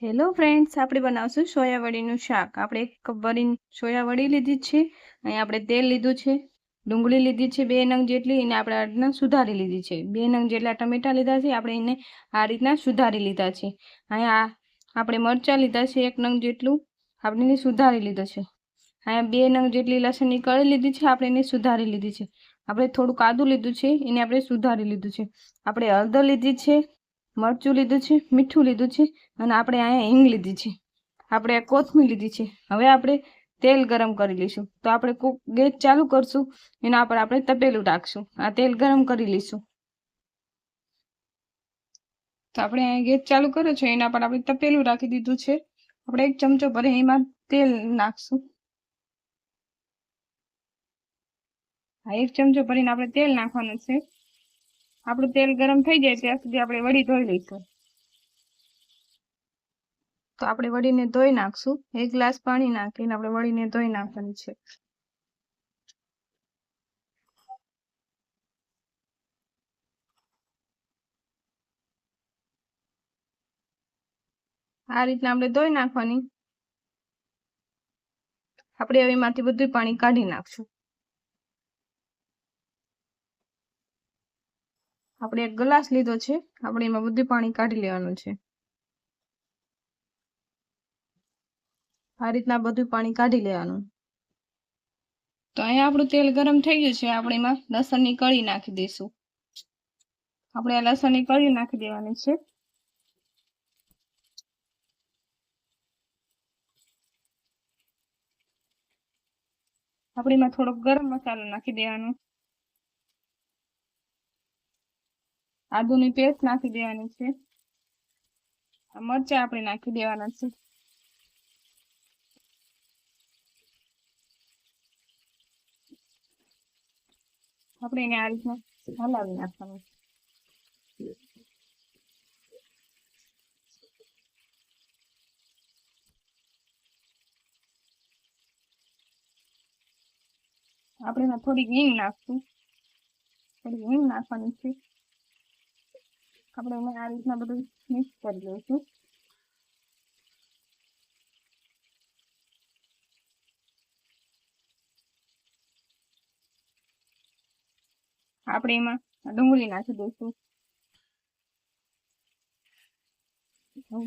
Hello friends, આપણે બનાવશું સોયાવડીનું શાક। આપણે 1 કપ ભરીને સોયાવડી લીધી છે। અહીં આપણે તેલ લીધું છે, ડુંગળી લીધી છે 2 નંગ જેટલી, એને આપણે આ રીતના સુધારી લીધી છે। 2 નંગ જેટલા ટમેટા લીધા છે, આપણે એને આ રીતના સુધારી લીધા છે। અહીંયા આપણે મરચાં લીધા છે 1 નંગ જેટલું, આપણે એને સુધારી લીધો છે। અહીંયા 2 નંગ જેટલી લસણની કળી લીધી છે, આપણે એને સુધારી લીધી છે। આપણે થોડુંક આદું લીધું છે, એને આપણે સુધારી લીધું છે। આપણે હળદર લીધી છે, મરચું લીધું છે, મીઠું લીધું છે, અને આપણે અહીંયા હિંગ લીધી છે। આપણે કોથમીર લીધી છે। હવે આપણે તેલ ગરમ કરી લઈશું। તો આપણે ગેસ ચાલુ કરશું, એના પર આપણે તપેલું રાખશું। આ તેલ ગરમ કરી લઈશું। તો આપણે અહીંયા ગેસ ચાલુ કર્યો છે, એના પર આપણે તપેલું રાખી દીધું છે। આપણે 1 ચમચો ભરી એમાં તેલ નાખશું। આ 1 ચમચો ભરીને આપણે તેલ નાખવાનું છે। આપણું તેલ ગરમ થઈ જાય ત્યાં સુધી આપણે વડી ધોઈ લઈશું। તો આપણે વડીને ધોઈ નાખશું। 1 ગ્લાસ પાણી નાખીને આપણે વડીને ધોઈ નાખવાની છે। આ રીતના આપણે ધોઈ નાખવાની। આપણે હવે એમાંથી બધું પાણી કાઢી નાખશું। આપણે 1 ગ્લાસ લીધો છે, આપણે એમાં બધું પાણી કાઢી લેવાનું છે। આ રીતના બધું પાણી કાઢી લેવાનું। તો અહીંયા આપણું તેલ ગરમ થઈ ગયું છે, આપણે એમાં લસણની કળી નાખી દઈશું। આપણે આ લસણની કળી નાખી દેવાની છે। આપણે એમાં થોડોક ગરમ મસાલો નાખી દેવાનો। આદુની પેસ્ટ નાખી દેવાની છે। આ મરચાં આપણે નાખી દેવાના છે। આપણે એને આ રીતના હલાવી નાખવાનું। આપણે એમાં થોડીક હિંગ નાખશું। થોડી હિંગ નાખવાની છે। આપણે એને આ રીતના બધું મિક્સ કરી લઈશું। આપણે એમાં ડુંગળી નાખી દઈશું।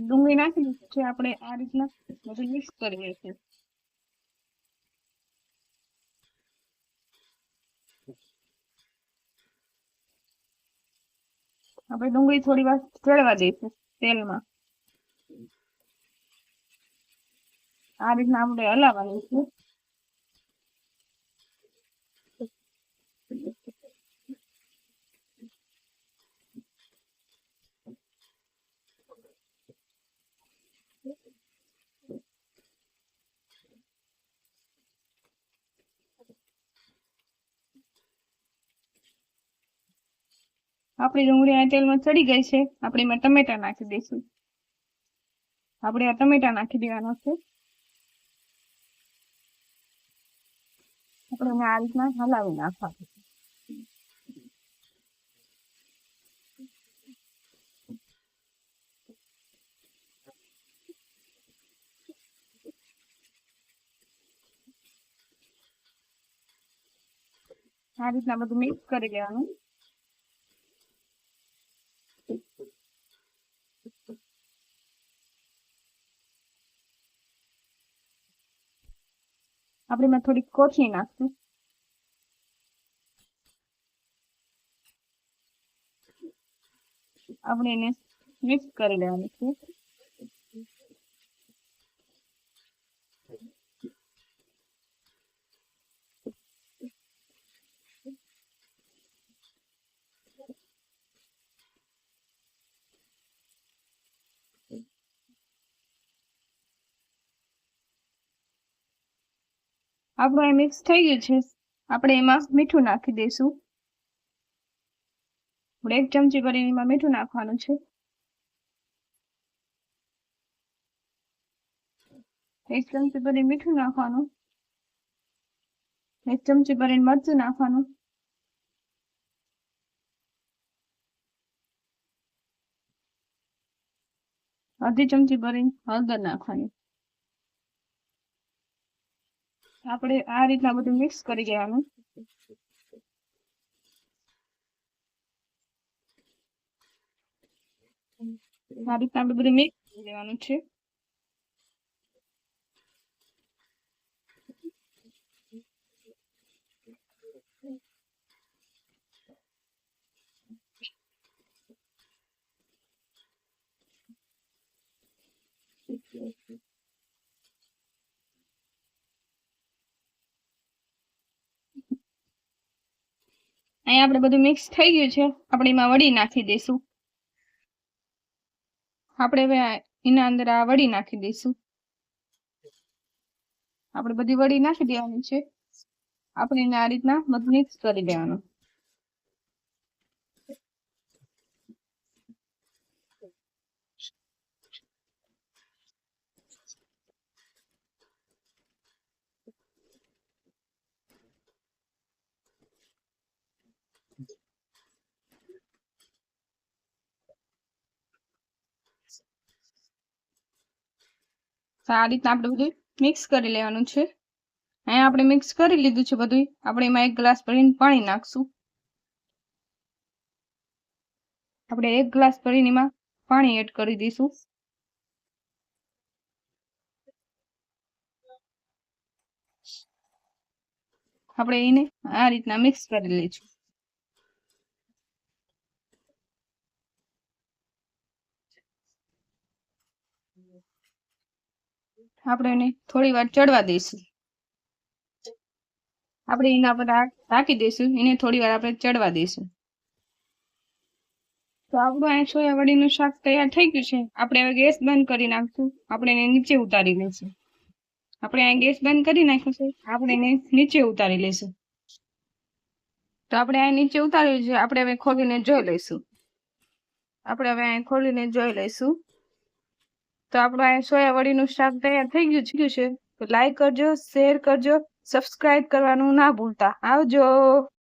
ડુંગળી નાખી દીધી છે, આપણે આ રીતના બધું મિક્સ કરી લઈશું। આપણે ડુંગળી થોડી વાર ચડવા દઈશું તેલમાં। આ રીતના આપણે હલાવવાની છે। આપણી ડુંગળી આ તેલમાં ચડી ગઈ છે, આપણે એમાં ટમેટા નાખી દઈશું। આપણે આ ટમેટા નાખી દેવાના છે। આપણે એને આ રીતના હલાવી નાખવાનું। આ રીતના બધું મિક્સ કરી લેવાનું। આપણે એમાં થોડીક કોથમીર નાખશું। આપણે એને મિક્સ કરી લેવાનું છે। આપણું એ મિક્સ થઈ ગયું છે, આપણે એમાં મીઠું નાખી દઈશું। આપણે 1 ચમચી ભરીને એમાં મીઠું નાખવાનું છે। 1 ચમચી ભરીને મીઠું નાખવાનું। 1 ચમચી ભરીને મરચું નાખવાનું। અડધી ચમચી ભરીને હળદર નાખવાની. આપણે આ રીતના બધું મિક્સ કરી દેવાનું. આ રીતના આપણે બધું મિક્સ કરી દેવાનું છે. અહીંયા આપણે બધું મિક્સ થઈ ગયું છે. આપણે એમાં વડી નાખી દઈશું. આપણે હવે એના અંદર આ વડી નાખી દઈશું. આપણે બધી વડી નાખી દેવાની છે. આપણે એને આ રીતના બધું મિક્સ કરી દેવાનું. આ રીતના આપણે બધું મિક્સ કરી લેવાનું છે. અહીંયા આપણે મિક્સ કરી લીધું છે બધું. આપણે એમાં 1 ગ્લાસ ભરીને પાણી નાખશું. આપણે 1 ગ્લાસ ભરીને એમાં પાણી એડ કરી દઈશું. આપણે એને આ રીતના મિક્સ કરી લઈશું. આપણે એને થોડી વાર ચડવા દઈશું. આપણે એના પર ઢાંકી દઈશું. એને થોડી વાર આપણે ચડવા દઈશું. તો આપણું આ સોયાવડીનું શાક તૈયાર થઈ ગયું છે. આપણે હવે ગેસ બંધ કરી નાખશું. આપણે એને નીચે ઉતારી લઈશું. આપણે આ ગેસ બંધ કરી નાખ્યો છે. આપણે એને નીચે ઉતારી લઈશું. તો આપણે આ નીચે ઉતાર્યું છે. આપણે હવે ખોલીને જોઈ લઈશું. આપણે હવે આ ખોલીને જોઈ લઈશું. તો આપણું આ સોયાવડીનું શાક તૈયાર થઈ ગયું છે. તો લાઈક કરજો, શેર કરજો, સબસ્ક્રાઇબ કરવાનું ના ભૂલતા. આવજો.